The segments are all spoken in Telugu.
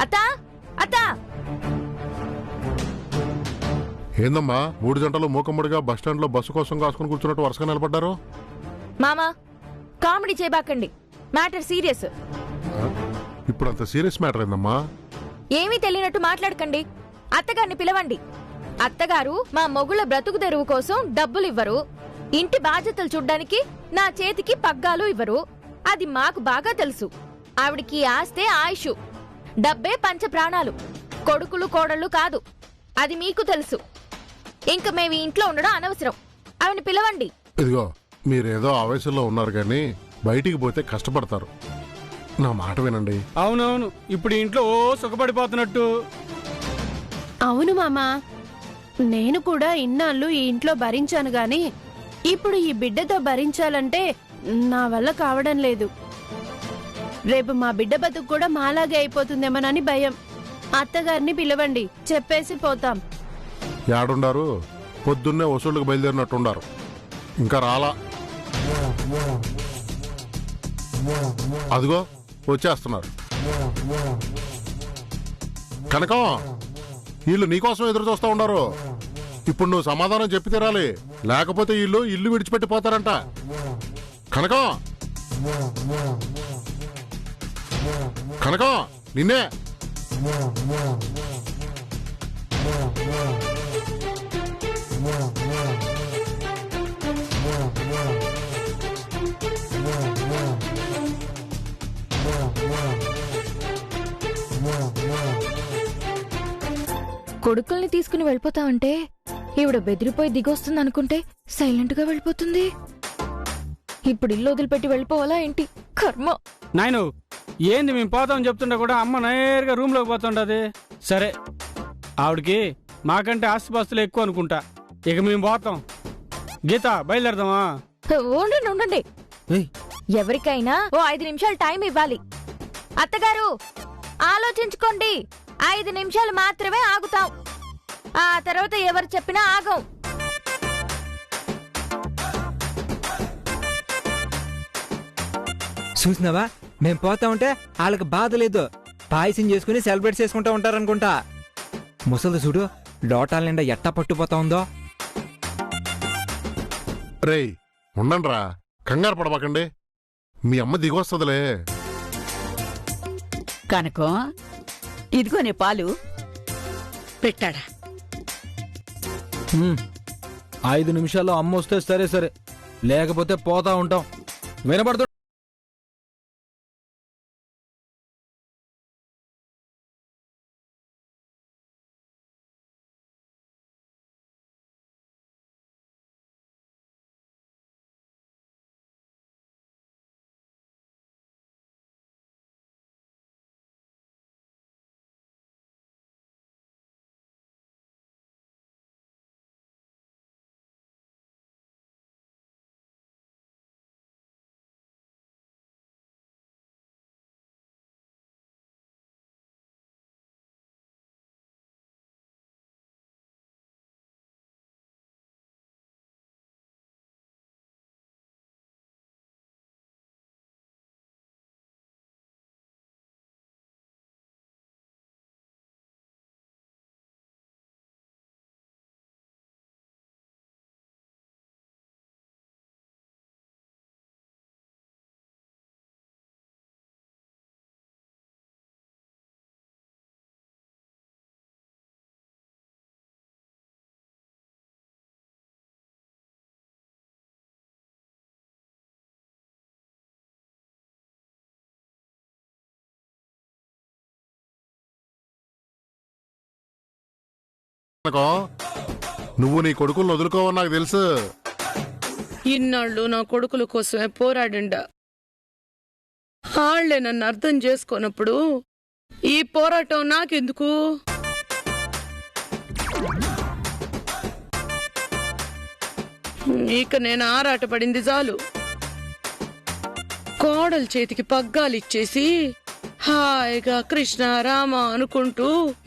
అత్తా అత్తా ఏందమ్మా 3 గంటలు మూకమ్మడిగా బస్టాండ్ లో బస్సు కోసం కాసుకుని కూర్చున్నట్టు వరుసగా నిలబడ్డారు? మామా కామెడీ చేయబాకండి, మ్యాటర్ సీరియస్. ఇప్పుడు అంత సీరియస్ మ్యాటర్ ఏందమ్మా? ఏమీ తెలియనట్టు మాట్లాడకండి. అత్తగారిని పిలవండి. అత్తగారు మా మొగుళ్ళ బ్రతుకు తెరువు కోసం డబ్బులు ఇవ్వరు, ఇంటి బాధ్యతలు చూడ్డానికి నా చేతికి పగ్గాలు ఇవ్వరు. అది మాకు బాగా తెలుసు. ఆవిడికి ఆస్తే ఆయుష్, డబ్బే పంచ ప్రాణాలు, కొడుకులు కోడళ్ళు కాదు. అది మీకు తెలుసు. ఇంక మేము ఇంట్లో ఉండడం అనవసరం. ఆవిని పిలవండి. ఇదిగో మీరేదో ఆవేశంలో ఉన్నారు కానీ బయటికి పోతే కష్టపడతారు. నా మాట వినండి. అవునవును, ఇప్పుడు ఇంట్లో ఓ సుఖపడిపోతున్నట్టు. అవును మామా, నేను కూడా ఇన్నాళ్ళు ఈ ఇంట్లో భరించాను గాని ఇప్పుడు ఈ బిడ్డతో భరించాలంటే నా వల్ల కావడం లేదు. రేపు మా బిడ్డ బతుకు కూడా మాలాగే అయిపోతుందేమోనని భయం. అత్తగారిని పిలవండి, చెప్పేసి పోతాం. యాడుండారు? పొద్దున్నే వసూళ్ళకి బయలుదేరినట్టుండారు, ఇంకా రాలా. అదిగో వచ్చేస్తున్నారు. కనకం, వీళ్ళు నీకోసం ఎదురు చూస్తూ ఉండారు. ఇప్పుడు నువ్వు సమాధానం చెప్పి తీరాలి, లేకపోతే వీళ్ళు ఇల్లు విడిచిపెట్టిపోతారంట. కనకం, కనకం, నిన్నే. కొడుకుల్ని తీసుకుని వెళ్ళిపోతావంటే ఈవిడ బెదిరిపోయి దిగొస్తుంది అనుకుంటే సైలెంట్ గా వెళ్ళిపోతుంది. ఇప్పుడు ఇల్లు వదిలిపెట్టి వెళ్ళిపోవాలా ఏంటి? కర్మ. నాయను ఏంది మేము పోతామని చెప్తుంటే కూడా అమ్మ నేరుగా రూమ్ లోకి పోతుంటది. సరే, ఆవిడకి మాకంటే ఆస్తిపాస్తులు ఎక్కువ అనుకుంటా. ఇక మేము పోతాం. గీత, బయలుదేరదామా? ఉండండి ఉండండి, ఎవరికైనా ఓ 5 నిమిషాలు టైం ఇవ్వాలి. అత్తగారు ఆలోచించుకోండి. 5 నిమిషాలు మాత్రమే ఆగుతాం. ఆ తర్వాత ఎవరు చెప్పినా ఆగం. చూసినావా, మేం పోతా ఉంటే వాళ్ళకి బాధ లేదు, పాయసం చేసుకుని సెలబ్రేట్ చేసుకుంటా ఉంటారనుకుంటా. ముసలి చూడు లోటాల నిండా ఎట్టా పట్టుపోతా ఉందో. రేయ్ ఉండండిరా, కంగారు పడబాకండి, మీ అమ్మ దిగొస్తుందిలే. కనుకో ఇదిగో నీ పాలు పెట్టాడా. 5 నిమిషాల్లో అమ్మ వస్తే సరే సరే, లేకపోతే పోతా ఉంటాం. వినపడుతు నువ్వు నీ కొడుకులను వదులుకోవని నాకు తెలుసు. ఇన్నాళ్ళు నా కొడుకుల కోసమే పోరాడిండా. ఆళ్లే నన్ను అర్థం చేసుకోనప్పుడు ఈ పోరాటం నాకెందుకు? ఇక నేను ఆరాటపడింది చాలు. కోడల చేతికి పగ్గాలిచ్చేసి హాయిగా కృష్ణ రామ అనుకుంటూ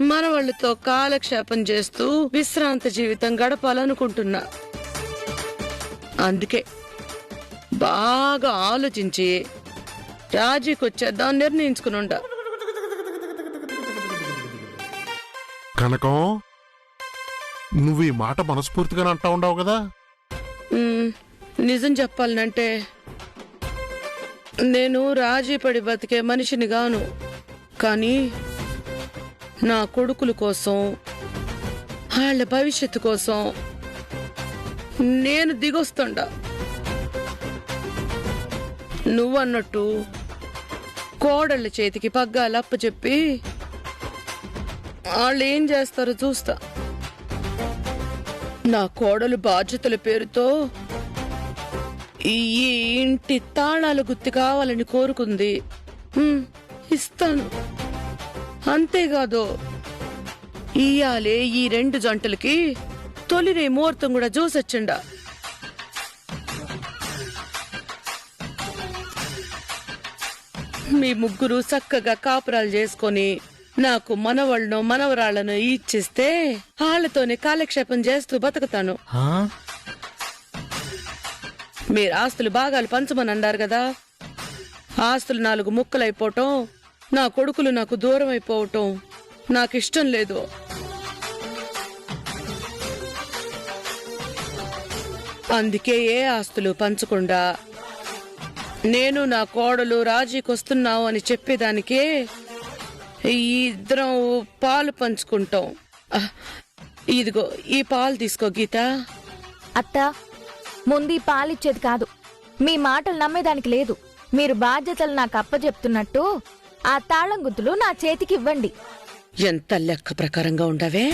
మనవాళ్లతో కాలక్షేపం చేస్తూ విశ్రాంత జీవితం గడపాలనుకుంటున్నా. అందుకే బాగా ఆలోచించి రాజీకొచ్చేద్దాం నిర్ణయించుకునుండా. కనకం, నువ్వు ఈ మాట మనస్ఫూర్తిగానే అంటా ఉండవు కదా? నిజం చెప్పాలనంటే నేను రాజీ పడి బతికే మనిషిని గాను. కానీ నా కొడుకుల కోసం, వాళ్ళ భవిష్యత్తు కోసం నేను దిగొస్తుండా. నువ్వన్నట్టు కోడళ్ళ చేతికి పగ్గాలు అప్పచెప్పి వాళ్ళు ఏం చేస్తారో చూస్తా. నా కోడలు బాధ్యతల పేరుతో ఈ ఇంటి తాళాలు గుర్తు కావాలని కోరుకుంది. ఇస్తాను. అంతేకాదు, ఇయాలే ఈ 2 జంటలకి తొలిరే ముహూర్తం కూడా చూసొచ్చిండా. మీ ముగ్గురు చక్కగా కాపురాలు చేసుకొని నాకు మనవళ్ళను మనవరాళ్లను ఇచ్చిస్తే వాళ్ళతోనే కాలక్షేపం చేస్తూ బతుకుతాను. మీరు ఆస్తులు భాగాలు పంచమని అన్నారు కదా. ఆస్తులు 4 ముక్కలైపోవటం, నా కొడుకులు నాకు దూరం అయిపోవటం నాకిష్టం లేదు. అందుకే ఏ ఆస్తులు పంచకుండా నేను నా కోడలు రాజీకొస్తున్నావు అని చెప్పేదానికే ఈ ఇద్దరం పాలు పంచుకుంటాం. ఇదిగో ఈ పాలు తీసుకో గీత. అత్త, ముందు ఈ పాలిచ్చేది కాదు. మీ మాటలు నమ్మేదానికి లేదు. మీరు బాధ్యతలు నాకు అప్పచెప్తున్నట్టు ఆ తాళం గుర్తులు నా చేతికి ఇవ్వండి. ఎంత లెక్క ప్రకారంగా ఉండవే.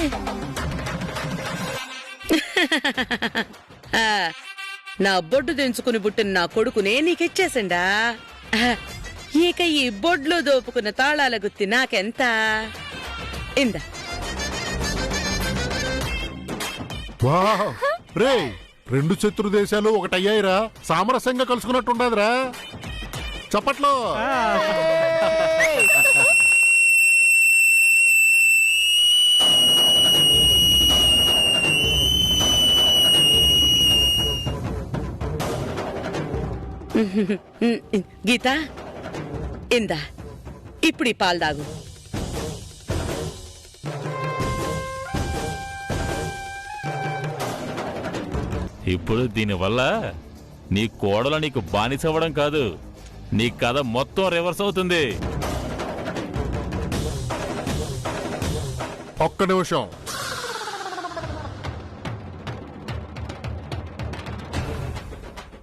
నా బొడ్డు దించుకుని పుట్టిన నా కొడుకునే నీకిచ్చేసిండా. ఇక ఈ బొడ్లో దోపుకున్న తాళాల గుత్తి నాకెంత. ఇందా. వావ్! రేయ్, 2 శత్రు దేశాలు ఒకటయ్యాయిరా. సామరస్యంగా కలుసుకున్నట్టుండదురా. చప్పట్లో. గీత, ఇందా ఇప్పుడు ఈ పాలు తాగు. ఇప్పుడు దీనివల్ల నీ కోడలు నీకు బానిసవ్వడం కాదు, నీ కథ మొత్తం రివర్స్ అవుతుంది. ఒక్క నిమిషం.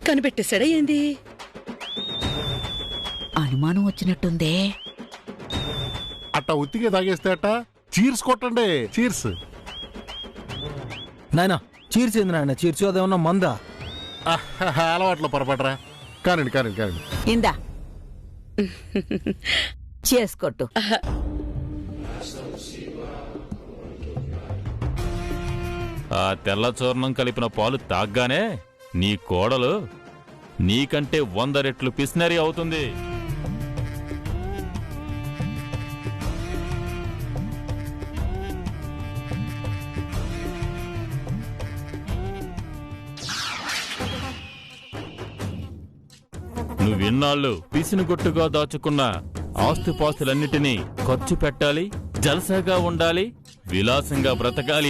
కనిపెట్టేశాడా ఏంది? అనుమానం వచ్చినట్టుందే. అట్ట ఉత్తిగా తాగేస్తే అట్ట. చీర్స్ కొట్టండి, చీర్స్. నాయనా చీర్స్ ఏంది నాయన? చీర్స్ అదేమన్నా మందా? అలవాట్లో పొరపడరా. కానండి కానండి కానండి. ఇందా చేసుకొట్టు. ఆ తెల్ల చూర్ణం కలిపిన పాలు తాగ్గానే నీ కోడలు నీకంటే 100 రెట్లు పిస్నరీ అవుతుంది. నువ్విన్నాళ్ళు పిసినుగొట్టుగా దాచుకున్న ఆస్తుపాస్తులన్నిటినీ ఖర్చు పెట్టాలి, జల్సాగా ఉండాలి, విలాసంగా బ్రతకాలి.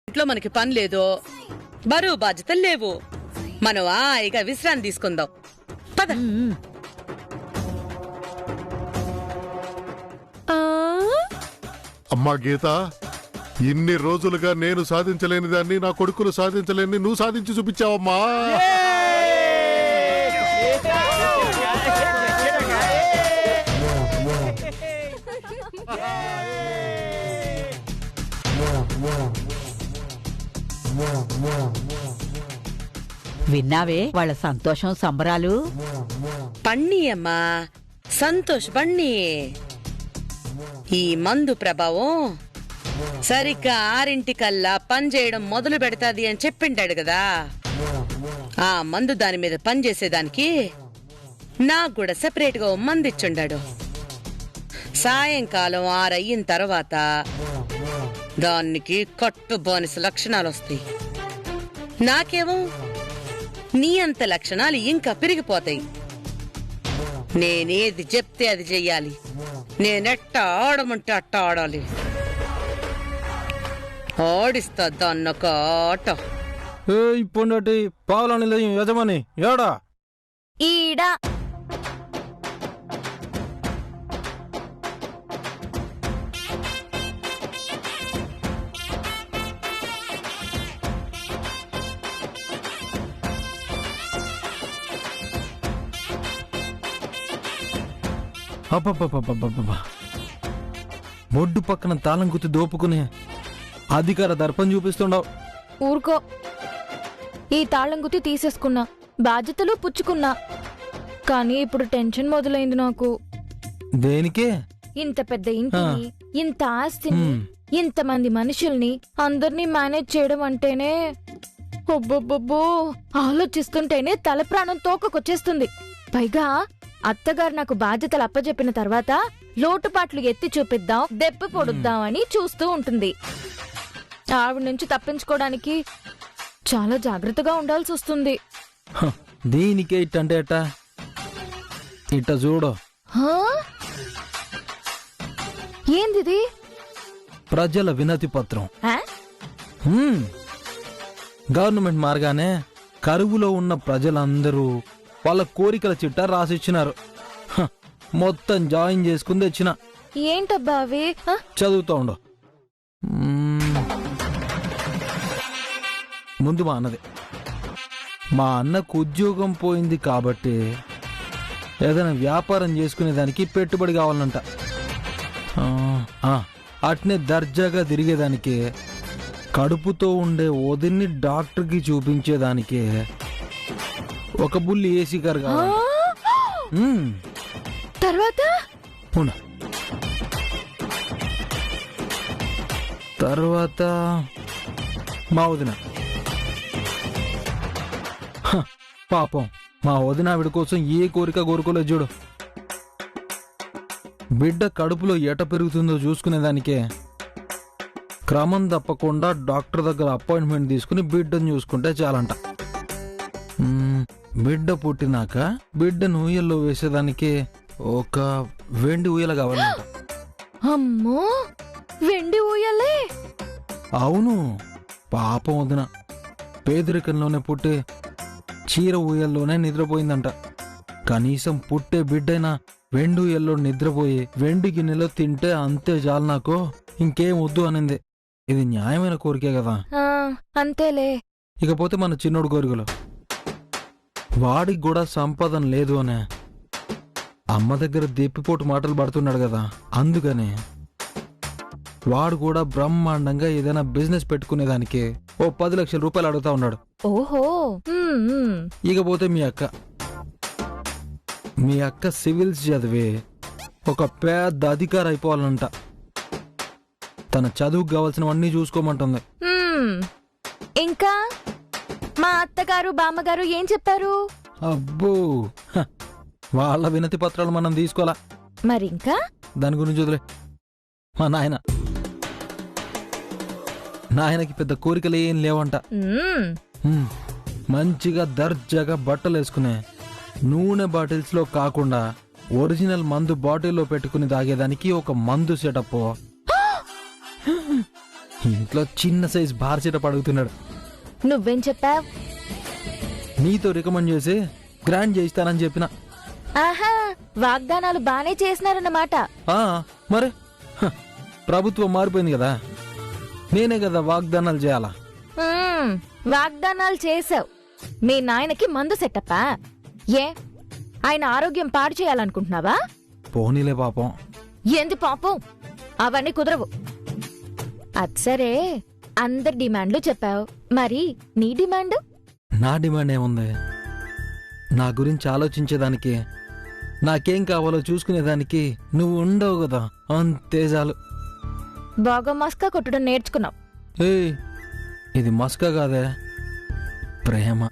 ఇంట్లో మనకి పని లేదు, బరువు బాధ్యతలు లేవు. మనం హాయిగా విశ్రాంతి తీసుకుందాం. పద. అమ్మా గీత, ఇన్ని రోజులుగా నేను సాధించలేని దాన్ని నా కొడుకులు సాధించలేని నువ్వు సాధించి చూపించావమ్మా. విన్నావే వాళ్ళ సంతోషం సంబరాలు. పన్నీ అమ్మా, సంతోష్ పన్నీ. ఈ మందు ప్రభావం సరిగ్గా 6 పని చేయడం మొదలు పెడతాది అని చెప్పిండాడు కదా. ఆ మందు దాని మీద పనిచేసేదానికి నాకు కూడా సెపరేట్ గా ఓ మందు ఇచ్చుండాడు. సాయంకాలం 6 అయిన తర్వాత దానికి కట్టు బానిస లక్షణాలు వస్తాయి. నాకేమో నీ అంత లక్షణాలు ఇంకా పెరిగిపోతాయి. నేనేది చెప్తే అది చెయ్యాలి. నేనెట్ట ఆడమంటే అట్ట ఆడాలి. ఆడిస్తా దాన్నొక ఆట. ఇప్పుడు పావుల నిలయం యజమాని ఏడా? ఈడా. అబ్బబ్బబ్బబ్బబ్బబ్బా. బొడ్డు పక్కన తాళం గుర్తు దోపుకుని అధికార దర్పం చూపిస్తుండవు. ఊరుకో. ఈ తాళం గుత్తి తీసేసుకున్నా, బాధ్యతలు పుచ్చుకున్నా. కానీ ఇప్పుడు టెన్షన్ మొదలైంది నాకు. దేనికే? ఇంత పెద్ద ఇంటిని, ఇంత ఆస్తిని, ఇంతమంది మనుషుల్ని అందరినీ మేనేజ్ చేయడం అంటేనే ఒబ్బొబ్బొబ్బో, ఆలోచిస్తుంటేనే తల ప్రాణం తోకకొచ్చేస్తుంది. పైగా అత్తగారు నాకు బాధ్యతలు అప్పచెప్పిన తర్వాత లోటుపాట్లు ఎత్తి చూపిద్దాం, దెబ్బ పొడుద్దాం అని చూస్తూ ఉంటుంది. ఆవిడ నుంచి తప్పించుకోవడానికి చాలా జాగ్రత్తగా ఉండాల్సి వస్తుంది. దీనికే ఇట్టంటే ఎట్ట? ఇట్ట చూడు. ఏందిది? ప్రజల వినతి పత్రం. ఆ? గవర్నమెంట్ మార్గానే కరువులో ఉన్న ప్రజలందరూ వాళ్ళ కోరికల చిట్టా రాసిచ్చినారు. మొత్తం జాయిన్ చేసుకుని తెచ్చిన. ఏంటబ్బా అవి? చదువుతా ఉండు. ముందు మా అన్నది. మా అన్నకు ఉద్యోగం పోయింది కాబట్టి ఏదైనా వ్యాపారం చేసుకునేదానికి పెట్టుబడి కావాలంట. అట్నే దర్జాగా తిరిగేదానికి, కడుపుతో ఉండే వదిన్ని డాక్టర్కి చూపించేదానికి ఒక బుల్లి ఏసీ కారు కావాలి. తర్వాత తర్వాత మా వదిన. పాపం మా వదిన ఆవిడ కోసం ఏ కోరిక కోరుకోలేదు చూడు. బిడ్డ కడుపులో ఎట పెరుగుతుందో చూసుకునేదానికే క్రమం తప్పకుండా డాక్టర్ దగ్గర అపాయింట్మెంట్ తీసుకుని బిడ్డను చూసుకుంటే చాలంట. బిడ్డ పుట్టినాక బిడ్డను ఊయల్లో వేసేదానికి ఒక వెండి ఊయల కావాలంట. అమ్మో, వెండి ఊయలే? అవును. పాపం వదిన పేదరికంలోనే పుట్టి చీర ఊయల్లోనే నిద్రపోయిందంట. కనీసం పుట్టే బిడ్డైనా వెండి ఊయల్లో నిద్రపోయి వెండి గిన్నెలో తింటే అంతే చాలు, నాకు ఇంకేం వద్దు అనింది. ఇది న్యాయమైన కోరికే కదా. అంతేలే. ఇకపోతే మన చిన్నోడు కోరికలు. వాడికి కూడా సంపాదన లేదు అనే అమ్మ దగ్గర దెప్పిపోటు మాటలు పడుతున్నాడు కదా, అందుకని వాడు కూడా బ్రహ్మాండంగా ఏదైనా బిజినెస్ పెట్టుకునేదానికి ఓ 10 లక్షల రూపాయలు అడుగుతా ఉన్నాడు. ఓహో. ఇకపోతే మీ అక్క సివిల్స్ చదివి ఒక పెద్ద అధికారి అయిపోవాలంట. తన చదువుకు కావాల్సినవన్నీ చూసుకోమంటుంది. ఇంకా మా అత్తగారు బామ్మగారు ఏం చెప్పారు? అబ్బో, వాళ్ళ వినతి పత్రాలు మనం తీసుకోవాలా. మరింకా దాని గురించి వదిలే. మా నాయనకి పెద్ద కోరికలు ఏం లేవంట. మంచిగా దర్జాగా బట్టలు వేసుకునే, నూనె బాటిల్స్ లో కాకుండా ఒరిజినల్ మందు బాటిల్లో పెట్టుకుని తాగేదానికి ఒక మందు సెటప్, ఇంట్లో చిన్న సైజ్ బార్ సెటప్ అడుగుతున్నాడు. నువ్వేం చెప్పావు? నీతో రికమెండ్ చేసి గ్రాండ్ చేయిస్తానని చెప్పిన. ఆహా, వాగ్దానాలు బానే చేసినారన్నమాట. మరి ప్రభుత్వం మారిపోయింది కదా, నేనే కదా వాగ్దానాలు చేయాలా. వాగ్దానాలు చేసావు. మీ నాయనకి మందు సెట్టప్పా? ఏ ఆయన ఆరోగ్యం పాడు చేయాలనుకుంటున్నావా? పోనీలే పాపం. ఏంది పాపం? అవన్నీ కుదరవు. అచ్చరే, అందరి డిమాండ్లు చెప్పావు, మరి నీ డిమాండ్? నా డిమాండ్ ఏముంది? నా గురించి ఆలోచించేదానికి, నాకేం కావాలో చూసుకునేదానికి నువ్వు ఉండవు కదా, అంతే చాలు. బాగా మస్కా కొట్టడం నేర్చుకున్నావు. ఏయ్ ఇది మస్కా కాదే, ప్రేమ.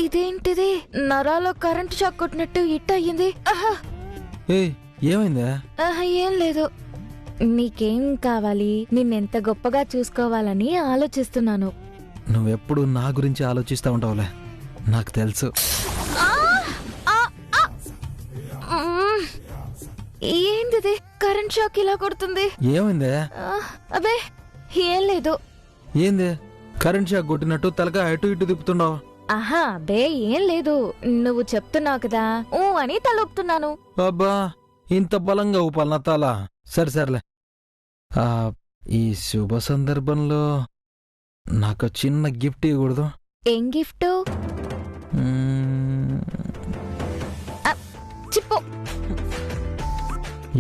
ఇదేంటిది? నరాలో కరెంట్ షాక్ కొట్టినట్టు ఇట్ అయ్యింది. ఏయ్ ఏమైందే? ఏం లేదు. నీకేం కావాలి? నిన్నెంత గొప్పగా చూసుకోవాలని ఆలోచిస్తున్నాను. నువ్వెప్పుడు నా గురించి ఆలోచిస్తా ఉంటావులే, నాకు తెలుసు. ఏంటిది? కరెంట్ షాక్ ఇలా కొడుతుంది. ఏమైందే? అబే ఏం లేదు. ఏందే కరెంట్ షాక్ కొట్టినట్టు తలగా అటు ఇటు తిప్పుతున్నావు? ఆహా అబే ఏం లేదు. నువ్వు చెప్తున్నావు కదా ఊ అని తలొప్పుతున్నాను. అబ్బా ఇంత బలంగా ఊపాలనా తల? సరే సర్లే. ఈ శుభ సందర్భంలో నాకు చిన్న గిఫ్ట్ ఇవ్వకూడదు? ఏం గిఫ్ట్? చెప్పు.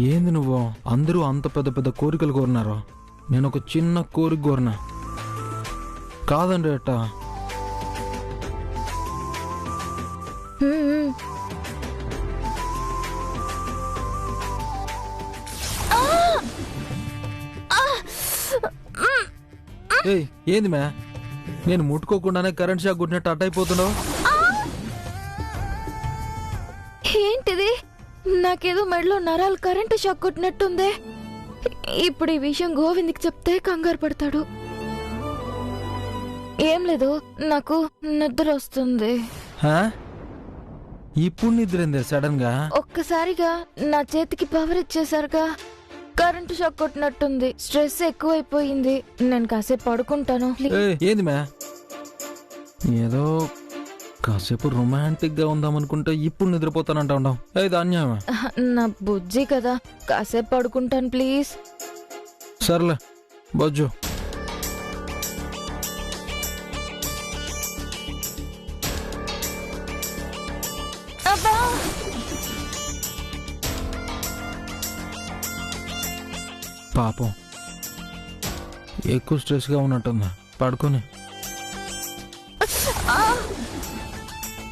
ఏంది నువ్వు? అందరూ అంత పెద్ద పెద్ద కోరికలు కోరినారు, నేను ఒక చిన్న కోరిక కోరినా. కాదండి అట్టా. ఏయ్ ఏంది మే, నేను ముట్టుకోకుండానే కరెంట్ షాక్ కొట్టినట్టు అట్టయిపోతున్నావు? ఏంటిది? నాకేదో మెడలో నరాలు కరెంటు షాక్ కొట్టినట్టుందే. ఇప్పుడు ఈ విషయం గోవింద్కి చెప్తే కంగారు పడతాడు. ఏం లేదు, నాకు నిద్ర వస్తుంది. ఇప్పుడు నిద్రైందే సడన్ గా? ఒక్కసారిగా నా చేతికి పవర్ ఇచ్చేసరిగా కరెంటు షాక్ కొట్టినట్టుంది. స్ట్రెస్ ఎక్కువైపోయింది. నేను కాసేపు పడుకుంటాను. ఏంది మే, ఏదో కాసేపు రొమాంటిక్ గా ఉందామనుకుంటే ఇప్పుడు నిద్రపోతానంటా ఉండవు. ఇది అన్యాయమా? నా బుజ్జి కదా, కాసేపు పడుకుంటాను ప్లీజ్. సర్లే బొజ్జు. పాపం ఎక్కువ స్ట్రెస్ గా ఉన్నట్టుందా, పడుకొని.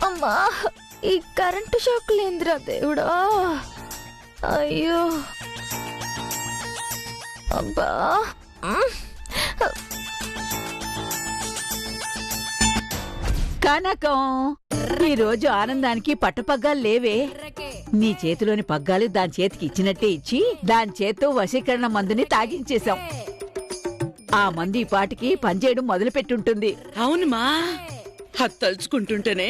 అమ్మా ఈ కరెంటు షాక్ లేంద్రా దేవుడా. అయ్యో అబ్బా. కనకం, ఈ రోజు ఆనందానికి పట్టపగ్గాలు లేవే. నీ చేతిలోని పగ్గాలు దాని చేతికి ఇచ్చినట్టే ఇచ్చి దాని చేత్తో వశీకరణ మందుని తాగించేశాం. ఆ మందు ఈ పాటికి పనిచేయడం మొదలు పెట్టుంటుంది. అవునుమా, అది తలుచుకుంటుంటేనే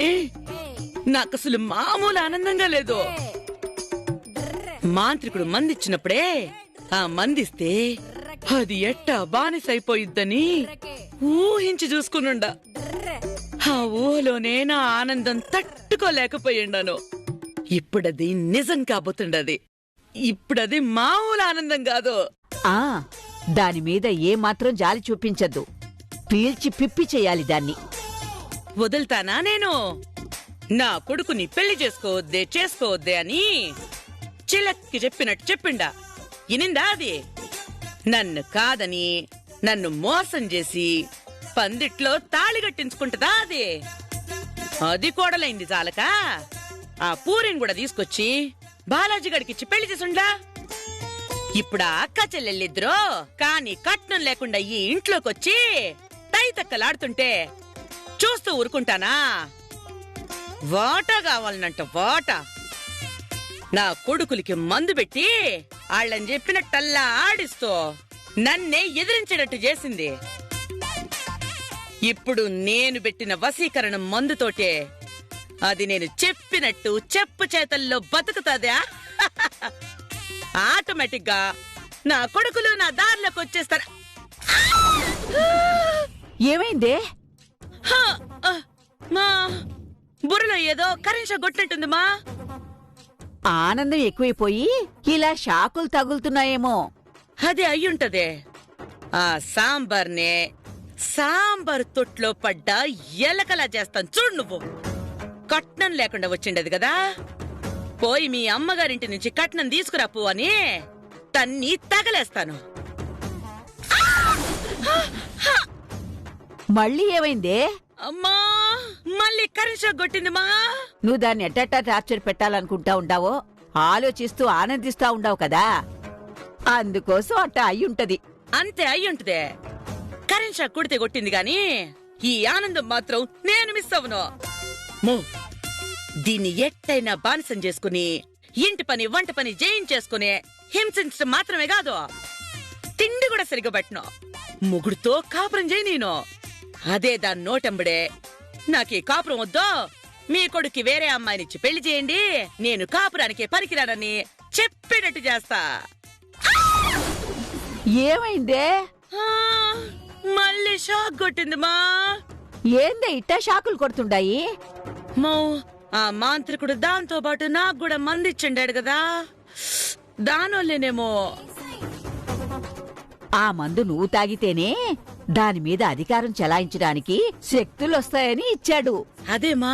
నాకసలు మామూలు ఆనందంగా లేదు. మాంత్రికుడు మందిచ్చినప్పుడే ఆ మందిస్తే అది ఎట్టా బానిసైపోయిద్దని ఊహించి చూసుకునుండా. ఆ ఊహలోనే నా ఆనందం తట్టుకోలేకపోయిండాను. ఇప్పుడది నిజం కాబోతుండది. ఇప్పుడది మామూలు ఆనందం కాదు. దాని మీద ఏమాత్రం జాలి చూపించద్దు. పీల్చి పిప్పి చెయ్యాలి దాన్ని. వదులుతానా నేను? నా కొడుకుని పెళ్లి చేసుకోవద్దే అని చిలక్కి చెప్పినట్టు చెప్పిండా. ఇనిందా అది? నన్ను కాదని నన్ను మోసం చేసి పందిట్లో తాళి కట్టించుకుంటదా అది? అది కోడలైంది చాలక ఆ పూరిని కూడా తీసుకొచ్చి బాలాజీ గడికిచ్చి పెళ్లి చేసుండా. ఇప్పుడు ఆ అక్క చెల్లెళ్ళిద్దరూ కాని కట్నం లేకుండా ఈ ఇంట్లోకొచ్చి తైతక్కలాడుతుంటే చూస్తూ ఊరుకుంటానా? వాటా కావాలనంట వాటా. నా కొడుకులకి మందు పెట్టి వాళ్ళని చెప్పినట్టల్లా ఆడిస్తూ నన్నే ఎదిరించేటట్టు చేసింది. ఇప్పుడు నేను పెట్టిన వశీకరణ మందుతోటే అది నేను చెప్పినట్టు చెప్పు చేతల్లో బతుకుతాదా? ఆటోమేటిక్ గా నా కొడుకులు నా దారిలోకి వచ్చేస్తారు. ఏమైందే? మా బుర్రలో ఏదో కరెంట్ షాక్ కొట్టినట్టుంది మా. ఆనందం ఎక్కువైపోయి ఇలా షాకులు తగులుతున్నాయేమో. అది అయ్యుంటదే. ఆ సాంబార్నే సాంబార్ తొట్లో పడ్డా ఎలకలా చేస్తాను చూడు. నువ్వు కట్నం లేకుండా వచ్చిండదు కదా, పోయి మీ అమ్మగారింటి నుంచి కట్నం తీసుకురాపు అని తన్ని తగలేస్తాను. మళ్ళీ ఏమైందే? అమ్మా మళ్ళీ కరెంట్ షాక్ కొట్టింది మా. నువ్వు దాన్ని ఎట్టట్టా టార్చర్ పెట్టాలనుకుంటా ఉంటావో ఆలోచిస్తూ ఆనందిస్తా ఉండవు కదా, అందుకోసం అట్ట అయ్యుంటది. అంతే అయ్యుంటదే. కరెంట్ షాక్ కొడితే కొట్టింది గాని ఈ ఆనందం మాత్రం నేను మిస్ అవను. మో దీన్ని ఎట్టయినా బానిసం చేసుకుని ఇంటి పని వంట పని జయించేసుకుని హింసించడం మాత్రమే కాదు, తిండి కూడా సరిగ్గా పెట్టను. ముగుడుతో కాపురం చేయి నేను. అదే దాని నోటంబడే నాకీ కాపురం వద్దో, మీ కొడుక్కి వేరే అమ్మాయినిచ్చి పెళ్లి చేయండి, నేను కాపురానికి పనికిరానని చెప్పేటట్టు చేస్తా. ఏమైందే? మళ్ళీ షాక్ కొట్టింది మా. ఏందే ఇట్టా షాకులు కొడుతుండాయి? మో ఆ మాంత్రికుడు దాంతో పాటు నాకు కూడా మందిచ్చిండాడు కదా, దానివల్లేనేమో. ఆ మందు నువ్వు తాగితేనే దాని మీద అధికారం చెలాయించడానికి శక్తులొస్తాయని ఇచ్చాడు. అదేమా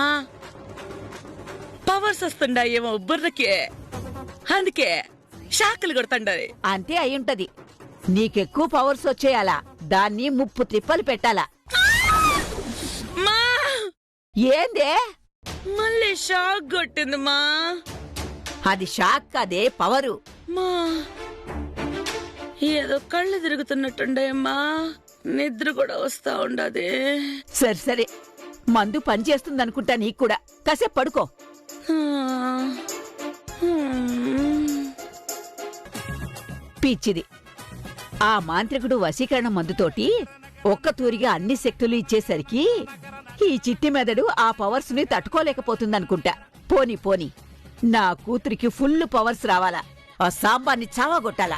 పవర్స్ వస్తుండాయేమో బుర్రకే, అందుకే షాకులు కొడుతుండాయి. అంతే అయ్యుంటది. నీకెక్కువ పవర్స్ వచ్చేయాలా, దాన్ని 30 త్రిప్పలు పెట్టాలా. మా ఏందే? మళ్ళీ షాక్ కొట్టింది మా. అది షాక్ కాదే, పవరు. మా ఏదో కళ్ళు తిరుగుతున్నట్టుండేమ్మా, నిద్ర కూడా వస్తా ఉండదే. సరే సరే, మందు పనిచేస్తుందనుకుంటా నీకు కూడా. కాసేపు పడుకో. పిచ్చిది. ఆ మాంత్రికుడు వశీకరణ మందుతోటి ఒక్క తూరిగా అన్ని శక్తులు ఇచ్చేసరికి ఈ చిట్టి మెదడు ఆ పవర్స్ ని తట్టుకోలేకపోతుందనుకుంటా. పోని పోని, నా కూతురికి ఫుల్ పవర్స్ రావాలా, ఆ సాంబార్ని చావగొట్టాలా.